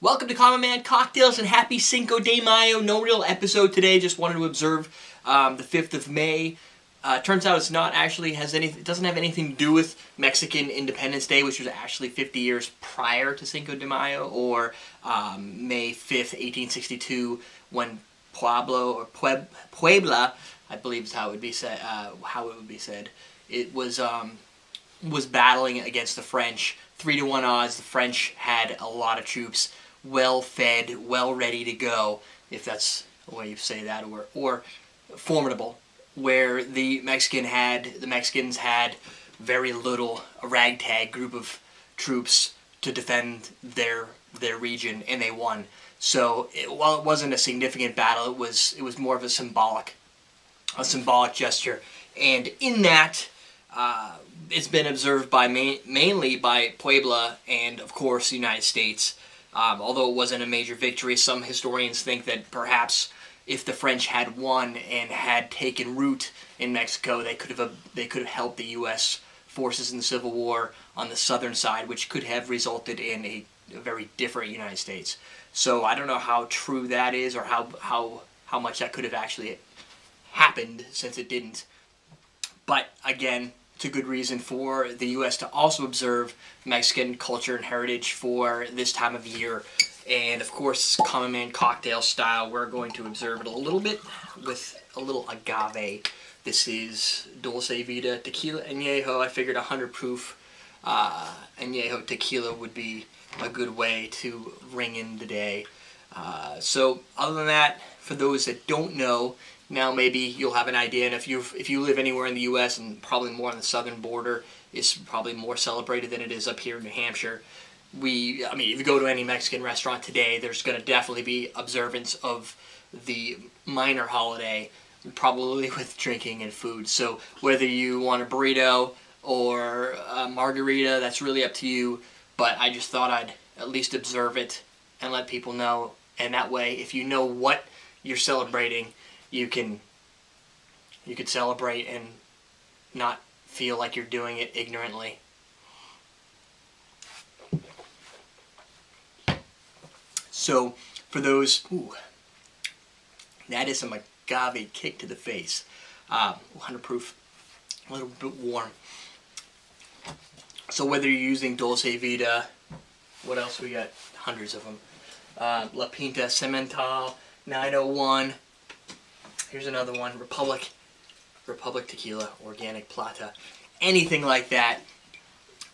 Welcome to Common Man Cocktails and happy Cinco de Mayo. No real episode today, just wanted to observe the 5th of May. Turns out it's not actually, it doesn't have anything to do with Mexican Independence Day, which was actually 50 years prior to Cinco de Mayo, or May 5th, 1862, when Puebla, I believe is how it would be said, it was battling against the French. 3-1 odds. The French had a lot of troops, well fed, well ready to go, if that's a way you say that, or formidable. Where the Mexicans had very little, a ragtag group of troops to defend their region, and they won. So while it wasn't a significant battle, it was more of a symbolic gesture, and in that. It's been observed by mainly by Puebla and, of course, the United States. Although it wasn't a major victory, some historians think that perhaps if the French had won and had taken root in Mexico, they could have helped the U.S. forces in the Civil War on the southern side, which could have resulted in a very different United States. So I don't know how true that is, or how much that could have actually happened, since it didn't. But again, it's a good reason for the U.S. to also observe Mexican culture and heritage for this time of year. And of course, Common Man cocktail style, we're going to observe it a little bit with a little agave. This is Dulce Vida Tequila Añejo. I figured 100 proof Añejo tequila would be a good way to ring in the day. So other than that, for those that don't know, now maybe you'll have an idea, and if you live anywhere in the U.S. and probably more on the southern border, it's probably more celebrated than it is up here in New Hampshire. If you go to any Mexican restaurant today, there's going to definitely be observance of the minor holiday, probably with drinking and food. So whether you want a burrito or a margarita, that's really up to you, but I just thought I'd at least observe it and let people know, and that way, if you know what you're celebrating, you could celebrate and not feel like you're doing it ignorantly. So for those, that is some agave kick to the face. 100 proof, a little bit warm. So whether you're using Dulce Vida, what else we got? Hundreds of them. La Pinta Cimental 901. Here's another one, Republic Tequila, Organic Plata. Anything like that.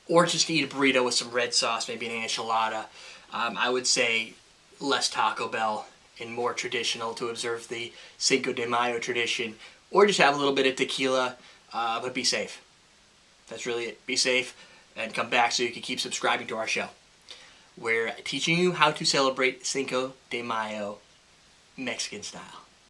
Or just eat a burrito with some red sauce, maybe an enchilada. I would say less Taco Bell and more traditional to observe the Cinco de Mayo tradition. Or just have a little bit of tequila, but be safe. That's really it. Be safe and come back so you can keep subscribing to our show. We're teaching you how to celebrate Cinco de Mayo Mexican style.